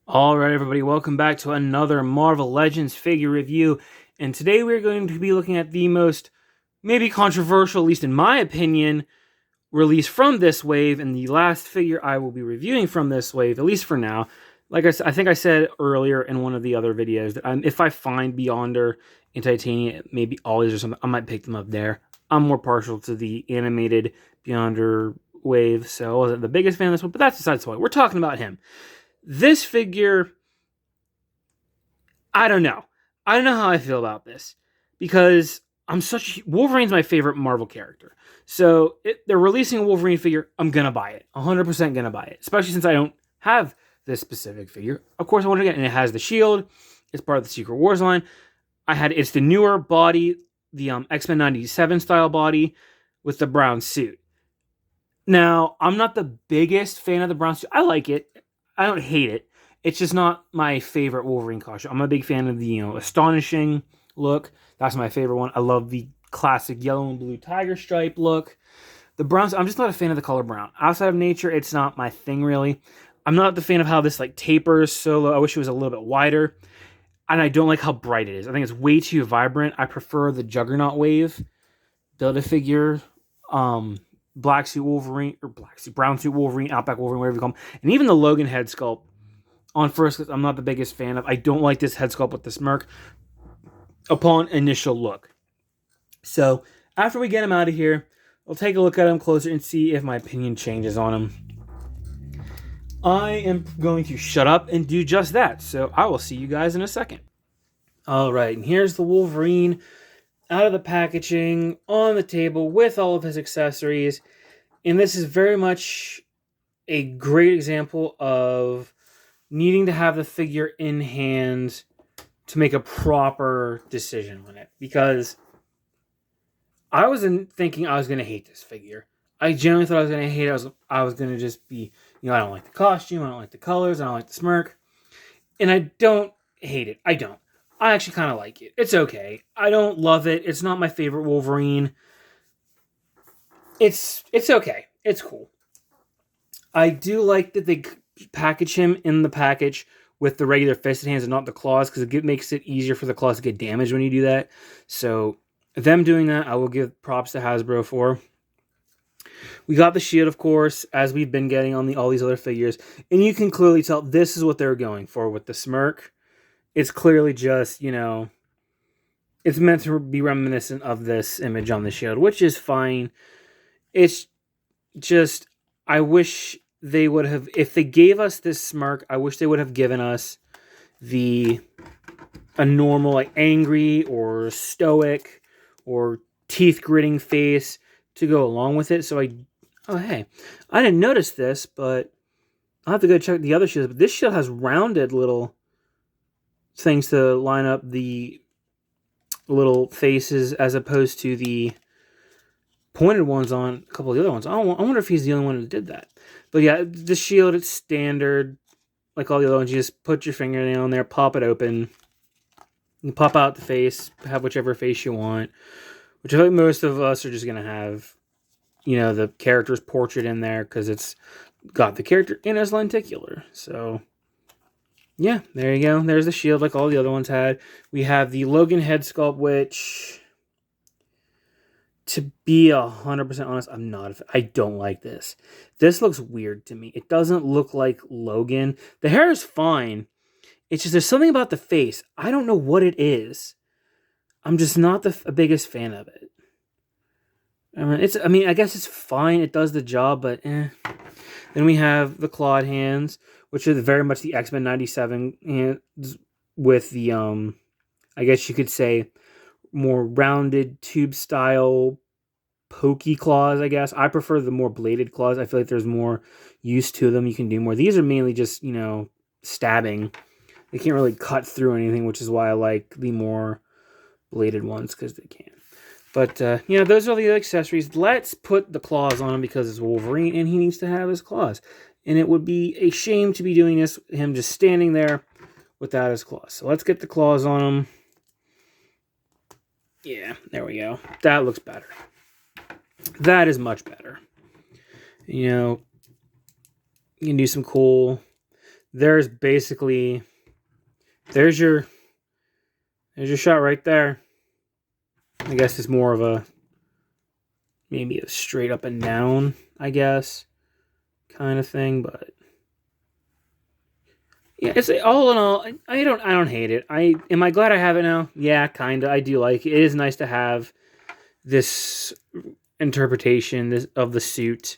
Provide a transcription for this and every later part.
All right, everybody, welcome back to another Marvel Legends figure review. And today we're going to be looking at the most, maybe controversial, at least in my opinion, release from this wave, and the last figure I will be reviewing from this wave, at least for now. Like I think I said earlier in one of the other videos, that if I find Beyonder in Titanium, maybe Ollies or something, I might pick them up there. I'm more partial to the animated Beyonder wave, so I wasn't the biggest fan of this one, but that's besides the point. We're talking about him. This figure, I don't know. I don't know how I feel about this because Wolverine's my favorite Marvel character. So they're releasing a Wolverine figure. I'm gonna buy it. 100% gonna buy it. Especially since I don't have this specific figure. Of course, I want to get it. And it has the shield. It's part of the Secret Wars line. It's the newer body, the X-Men 97 style body with the brown suit. Now, I'm not the biggest fan of the brown suit. I like it. I don't hate it. It's just not my favorite Wolverine costume. I'm a big fan of the, astonishing look. That's my favorite one. I love the classic yellow and blue tiger stripe look. The browns, I'm just not a fan of the color brown. Outside of nature, it's not my thing really. I'm not the fan of how this tapers so low. I wish it was a little bit wider. And I don't like how bright it is. I think it's way too vibrant. I prefer the Juggernaut wave Build-A-Figure black suit Wolverine, or brown suit Wolverine, Outback Wolverine, whatever you call him. And even the Logan head sculpt on first, I'm not the biggest fan of. I don't like this head sculpt with the smirk upon initial look. So after we get him out of here, I'll take a look at him closer and see if my opinion changes on him. I am going to shut up and do just that. So I will see you guys in a second. All right, and here's the Wolverine out of the packaging on the table with all of his accessories. And this is very much a great example of needing to have the figure in hand to make a proper decision on it. Because I wasn't thinking I was going to hate this figure. I genuinely thought I was going to hate it. I was going to just be, I don't like the costume, I don't like the colors, I don't like the smirk. And I don't hate it. I don't. I actually kind of like it. It's okay. I don't love it. It's not my favorite Wolverine. It's okay. It's cool. I do like that they package him in the package with the regular fisted hands and not the claws, because it makes it easier for the claws to get damaged when you do that. So them doing that, I will give props to Hasbro for. We got the shield, of course, as we've been getting on all these other figures. And you can clearly tell this is what they're going for with the smirk. It's clearly just, it's meant to be reminiscent of this image on the shield, which is fine. It's just, I wish they would have, if they gave us this smirk, I wish they would have given us a normal, angry or stoic or teeth gritting face to go along with it. So hey, I didn't notice this, but I'll have to go check the other shields. But this shield has rounded little things to line up the little faces as opposed to the pointed ones on a couple of the other ones. I wonder if he's the only one who did that. But yeah, the shield, it's standard. Like all the other ones, you just put your fingernail in there, pop it open. You pop out the face, have whichever face you want. Which I think most of us are just going to have, the character's portrait in there because it's got the character in his lenticular. So, yeah, there you go. There's the shield like all the other ones had. We have the Logan head sculpt, which, to be 100% honest, I don't like this. This looks weird to me. It doesn't look like Logan. The hair is fine. It's just there's something about the face. I don't know what it is. I'm just not the biggest fan of it. I guess it's fine. It does the job, but eh. Then we have the clawed hands, which are very much the X-Men 97 hands with the, I guess you could say, more rounded tube style pokey claws, I guess. I prefer the more bladed claws. I feel like there's more use to them. You can do more. These are mainly just, stabbing. They can't really cut through anything, which is why I like the more bladed ones, because they can. But, those are the accessories. Let's put the claws on him because it's Wolverine, and he needs to have his claws. And it would be a shame to be doing this, him just standing there without his claws. So let's get the claws on him. Yeah, there we go. That looks better. That is much better. You can do some cool there's basically, there's your shot right there. I guess it's more of a, maybe a straight up and down, I guess, kind of thing, but yeah, it's all in all, I don't hate it. Am I glad I have it now? Yeah, kind of. I do like it. It is nice to have this interpretation of the suit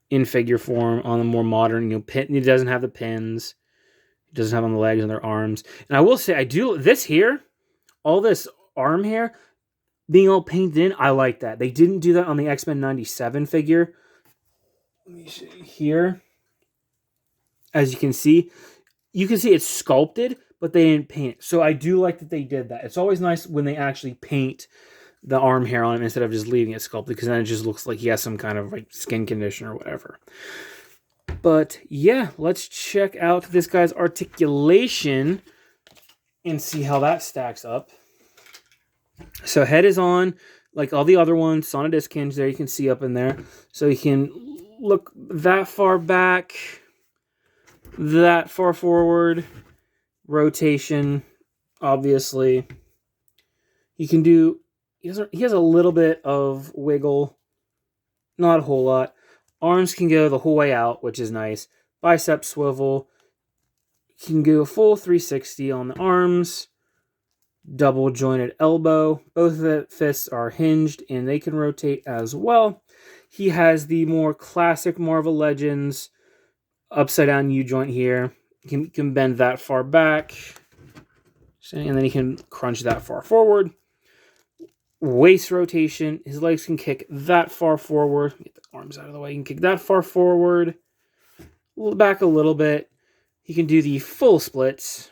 in figure form on the more modern, pin. It doesn't have the pins. It doesn't have on the legs and their arms. And I will say, I do this here, all this arm hair being all painted in. I like that. They didn't do that on the X-Men '97 figure. Let me see here. As you can see it's sculpted, but they didn't paint it. So I do like that they did that. It's always nice when they actually paint the arm hair on him instead of just leaving it sculpted, because then it just looks like he has some kind of like skin condition or whatever. But yeah, let's check out this guy's articulation and see how that stacks up. So head is on, like all the other ones, Sonadisc hinge there, you can see up in there. So you can look that far back, that far forward, rotation, obviously. You can do, he has a little bit of wiggle, not a whole lot. Arms can go the whole way out, which is nice. Bicep swivel. You can go a full 360 on the arms. Double jointed elbow. Both of the fists are hinged and they can rotate as well. He has the more classic Marvel Legends upside down U-joint here. You can bend that far back. And then he can crunch that far forward. Waist rotation. His legs can kick that far forward. Get the arms out of the way. He can kick that far forward. Back a little bit. He can do the full splits.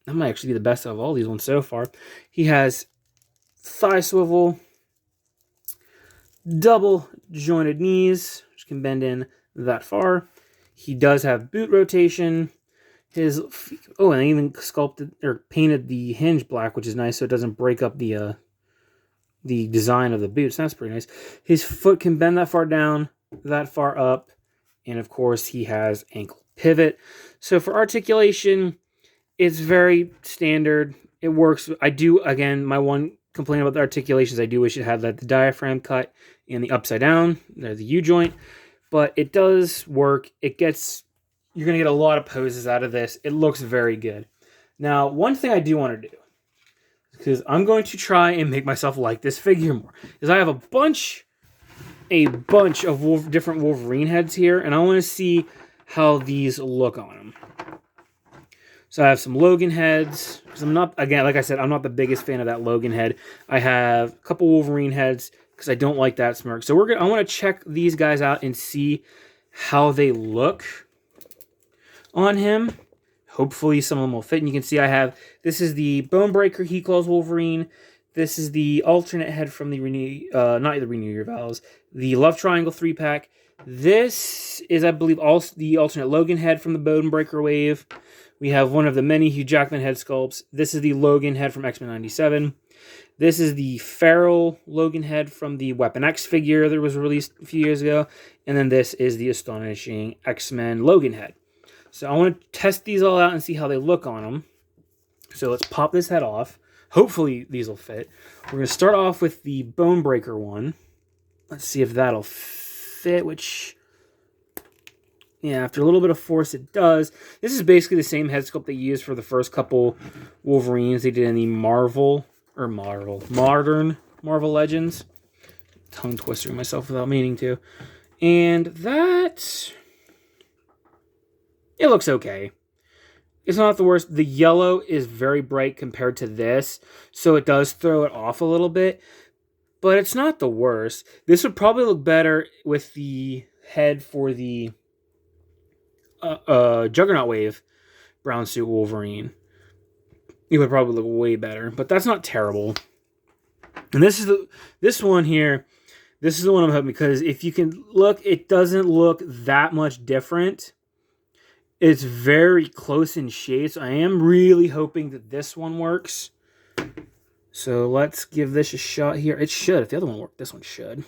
That might actually be the best of all these ones so far. He has thigh swivel. Double jointed knees, which can bend in that far. He does have boot rotation. And they even sculpted or painted the hinge black, which is nice, so it doesn't break up the design of the boots. That's pretty nice. His foot can bend that far down, that far up, and of course he has ankle pivot. So for articulation, it's very standard. It works. I do, again, my one complaint about the articulations, I do wish it had the diaphragm cut and the upside down, the U-joint, but it does work. You're going to get a lot of poses out of this. It looks very good. Now, one thing I do want to do, because I'm going to try and make myself like this figure more, is I have a bunch of different Wolverine heads here, and I want to see how these look on them. So I have some Logan heads, because I'm not, again, like I said, I'm not the biggest fan of that Logan head. I have a couple Wolverine heads, because I don't like that smirk. So I want to check these guys out and see how they look on him. Hopefully some of them will fit. And you can see this is the Bone Breaker he calls Wolverine. This is the alternate head from the not the Renew Your Vows, the Love Triangle 3-pack. This is, I believe, also the alternate Logan head from the Bone Breaker wave. We have one of the many Hugh Jackman head sculpts. This is the Logan head from X-Men '97. This is the Feral Logan head from the Weapon X figure that was released a few years ago. And then this is the astonishing X-Men Logan head. So I want to test these all out and see how they look on them. So let's pop this head off. Hopefully these will fit. We're going to start off with the Bone Breaker one. Let's see if that'll fit, which, yeah, after a little bit of force, it does. This is basically the same head sculpt they used for the first couple Wolverines they did in the modern Marvel Legends. Tongue twistering myself without meaning to. And that, it looks okay. It's not the worst. The yellow is very bright compared to this, so it does throw it off a little bit, but it's not the worst. This would probably look better with the head for the Juggernaut Wave brown suit Wolverine. It would probably look way better, but that's not terrible. And this one here. This is the one I'm hoping, because if you can look, it doesn't look that much different. It's very close in shade, so I am really hoping that this one works. So let's give this a shot here. It should. If the other one worked, this one should.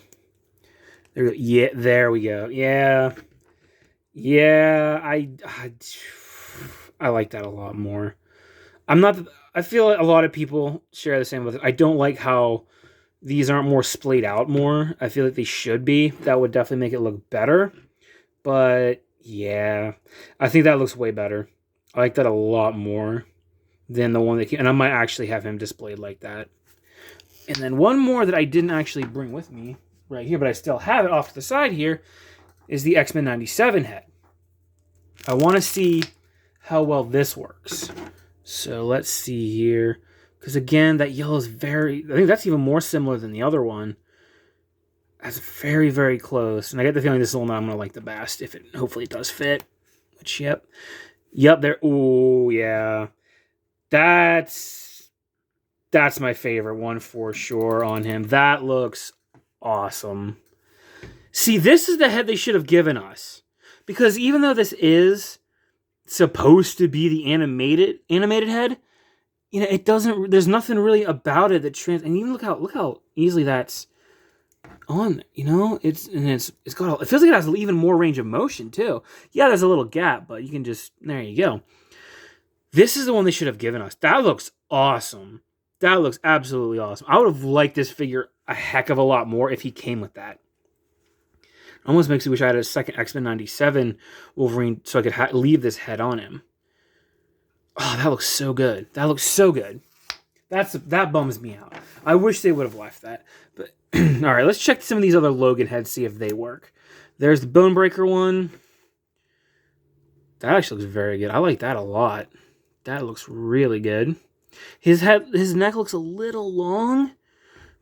There we go. Yeah, there we go. Yeah. Yeah, I like that a lot more. I'm not. I feel like a lot of people share the same with it. I don't like how these aren't more splayed out more. I feel like they should be. That would definitely make it look better. But yeah, I think that looks way better. I like that a lot more than the one that came, and I might actually have him displayed like that. And then one more that I didn't actually bring with me right here, but I still have it off to the side here, is the X-Men 97 head. I want to see how well this works. So let's see here. Because again, that yellow is very... I think that's even more similar than the other one. That's very, very close. And I get the feeling this is the one that I'm going to like the best. If it... Hopefully it does fit. Which, yep. Yep, there... Ooh, yeah. That's my favorite one for sure on him. That looks awesome. See, this is the head they should have given us. Because even though this is supposed to be the animated head, you know, it doesn't. There's nothing really about it that and even look how easily that's on. You know, it's got. It feels like it has even more range of motion too. Yeah, there's a little gap, but you can just there you go. This is the one they should have given us. That looks awesome. That looks absolutely awesome. I would have liked this figure a heck of a lot more if he came with that. Almost makes me wish I had a second X-Men 97 Wolverine so I could leave this head on him. Oh, that looks so good. That looks so good. That bums me out. I wish they would have left that. But all right, let's check some of these other Logan heads, see if they work. There's the Bonebreaker one. That actually looks very good. I like that a lot. That looks really good. His neck looks a little long,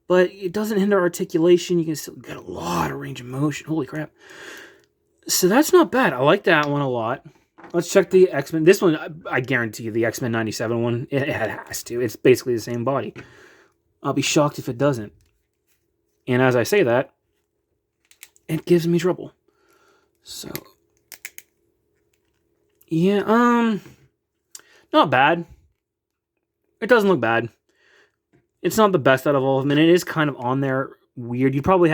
but it doesn't hinder articulation. You can still get a lot of range of motion. Holy crap. So that's not bad. I like that one a lot. Let's check the X-Men. This one, I guarantee you, the X-Men 97 one, it has to. It's basically the same body. I'll be shocked if it doesn't. And as I say that, it gives me trouble. So, yeah, not bad. It doesn't look bad. It's not the best out of all of them, and it is kind of on there weird. You probably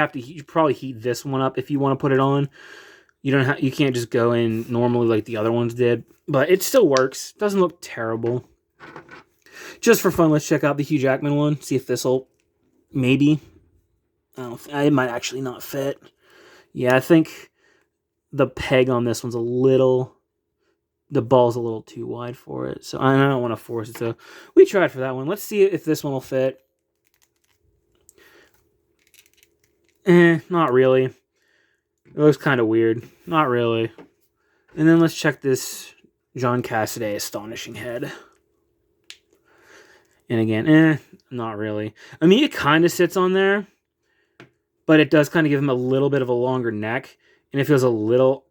heat this one up if you want to put it on. You can't just go in normally like the other ones did, but it still works. Doesn't look terrible. Just for fun, let's check out the Hugh Jackman one. See if this'll maybe. It might actually not fit. Yeah, I think the peg on this one's a little. The ball's a little too wide for it, so I don't want to force it. So we tried for that one. Let's see if this one will fit. Not really. It looks kind of weird. Not really. And then let's check this John Cassaday Astonishing head. And again, not really. I mean, it kind of sits on there, but it does kind of give him a little bit of a longer neck, and it feels a little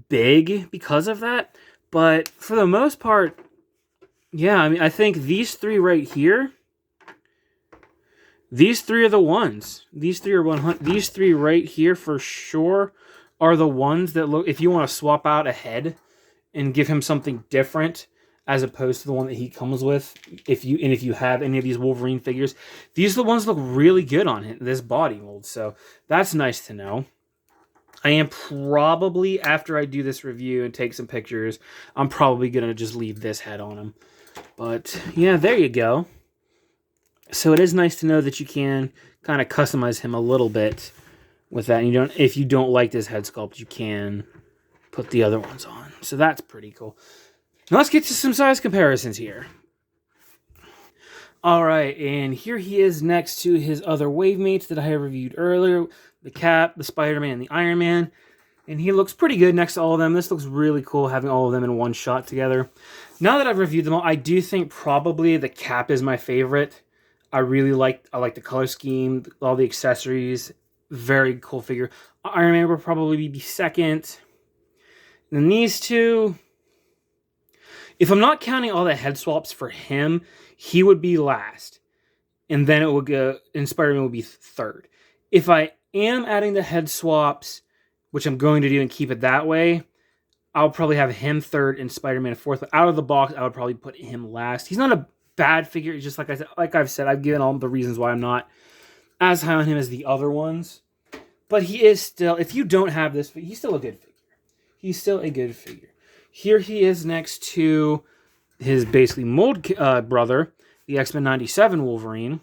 big because of that. But for the most part, yeah, I mean, I think these three right here, these three are the ones. These three are 100. These three right here for sure are the ones that look. If you want to swap out a head and give him something different, as opposed to the one that he comes with, if you have any of these Wolverine figures, these are the ones that look really good on him, this body mold. So that's nice to know. I am probably, after I do this review and take some pictures, I'm probably going to just leave this head on him. But yeah, there you go. So it is nice to know that you can kind of customize him a little bit with that. And if you don't like this head sculpt, you can put the other ones on. So that's pretty cool. Now let's get to some size comparisons here. All right, and here he is next to his other wave mates that I have reviewed earlier. The Cap, the Spider-Man, and the Iron Man. And he looks pretty good next to all of them. This looks really cool, having all of them in one shot together. Now that I've reviewed them all, I do think probably the Cap is my favorite. I like the color scheme, all the accessories. Very cool figure. Iron Man will probably be second. And then these two, if I'm not counting all the head swaps for him, he would be last. And then it would go, and Spider-Man would be third. If I am adding the head swaps, which I'm going to do and keep it that way, I'll probably have him third and Spider-Man fourth. But out of the box, I would probably put him last. He's not a bad figure. It's just like I've said, I've given all the reasons why I'm not as high on him as the other ones. But he is still, if you don't have this, he's still a good figure. he's still a good figure. Here he is next to his basically mold brother, the X-Men 97 Wolverine.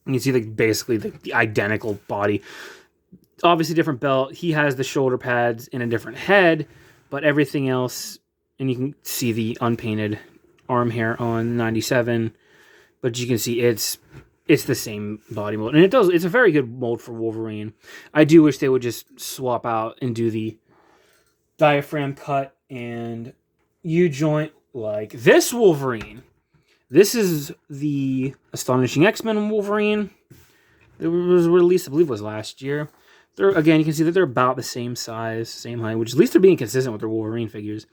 And you see like basically the identical body. Obviously different belt. He has the shoulder pads and a different head, but everything else, and you can see the unpainted arm hair on 97, but you can see it's the same body mold. And it's a very good mold for Wolverine. I do wish they would just swap out and do the diaphragm cut and U-joint like this Wolverine. This is the Astonishing X-Men Wolverine. It was released, I believe it was last year. Again, you can see that they're about the same size, same height, which at least they're being consistent with their Wolverine figures.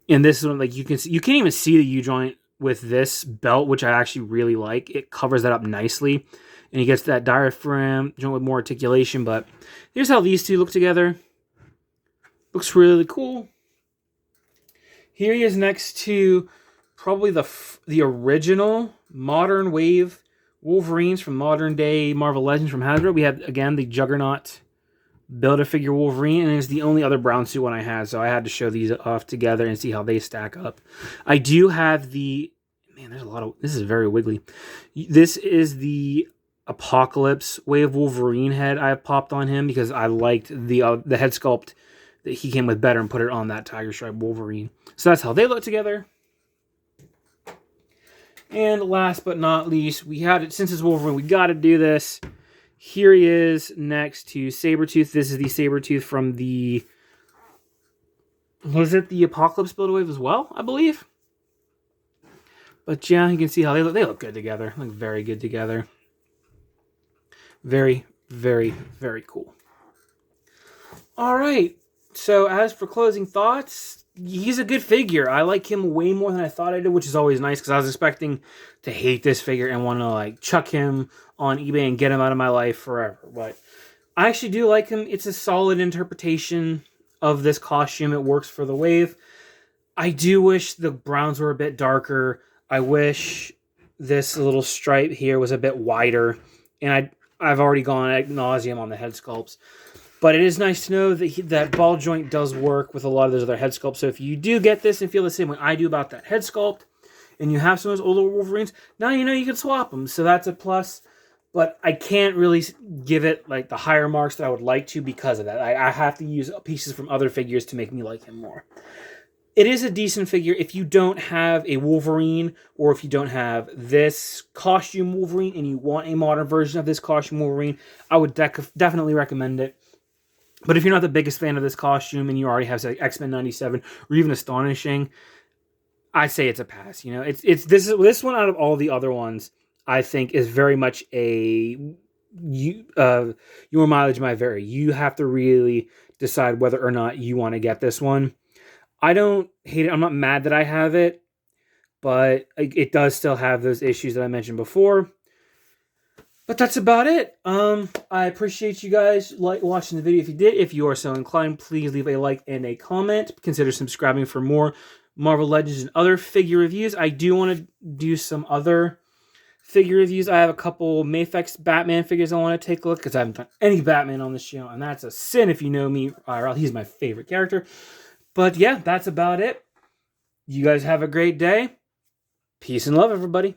And this one, like you can't even see the U-joint with this belt, which I actually really like. It covers that up nicely. And he gets that diaphragm joint with more articulation. But here's how these two look together. Looks really cool. Here he is next to probably the original modern wave Wolverines from modern day Marvel Legends from Hasbro. We have, again, the Juggernaut Build-A-Figure Wolverine, and it's the only other brown suit one I had, so I had to show these off together and see how they stack up. I do have the... Man, there's a lot of... This is very wiggly. This is the Apocalypse Wave Wolverine head I have popped on him because I liked the head sculpt that he came with better and put it on that Tiger Stripe Wolverine. So that's how they look together. And last but not least, we had it, since it's Wolverine, we got to do this. Here he is next to Sabretooth. This is the Sabretooth from the... Was it the Apocalypse Build-A-Wave as well, I believe? But yeah, you can see how they look. They look good together. Look very good together. Very, very, very cool. All right. So as for closing thoughts, he's a good figure. I like him way more than I thought I did, which is always nice because I was expecting to hate this figure and want to like chuck him on eBay and get him out of my life forever. But I actually do like him. It's a solid interpretation of this costume. It works for the wave. I do wish the browns were a bit darker. I wish this little stripe here was a bit wider. And I've already gone ad nauseum on the head sculpts. But it is nice to know that that ball joint does work with a lot of those other head sculpts. So if you do get this and feel the same way I do about that head sculpt, and you have some of those older Wolverines, now you know you can swap them. So that's a plus. But I can't really give it like the higher marks that I would like to because of that. I have to use pieces from other figures to make me like him more. It is a decent figure. If you don't have a Wolverine, or if you don't have this costume Wolverine, and you want a modern version of this costume Wolverine, I would definitely recommend it. But if you're not the biggest fan of this costume and you already have say, X-Men 97 or even Astonishing, I'd say it's a pass. You know, this one out of all the other ones, I think is very much a your mileage might vary. You have to really decide whether or not you want to get this one. I don't hate it. I'm not mad that I have it, but it does still have those issues that I mentioned before. But that's about it. I appreciate you guys watching the video. If you did, if you are so inclined, please leave a like and a comment. Consider subscribing for more Marvel Legends and other figure reviews. I do want to do some other figure reviews. I have a couple Mafex Batman figures I want to take a look because I haven't done any Batman on this channel, and that's a sin if you know me. He's my favorite character. But yeah, that's about it. You guys have a great day. Peace and love, everybody.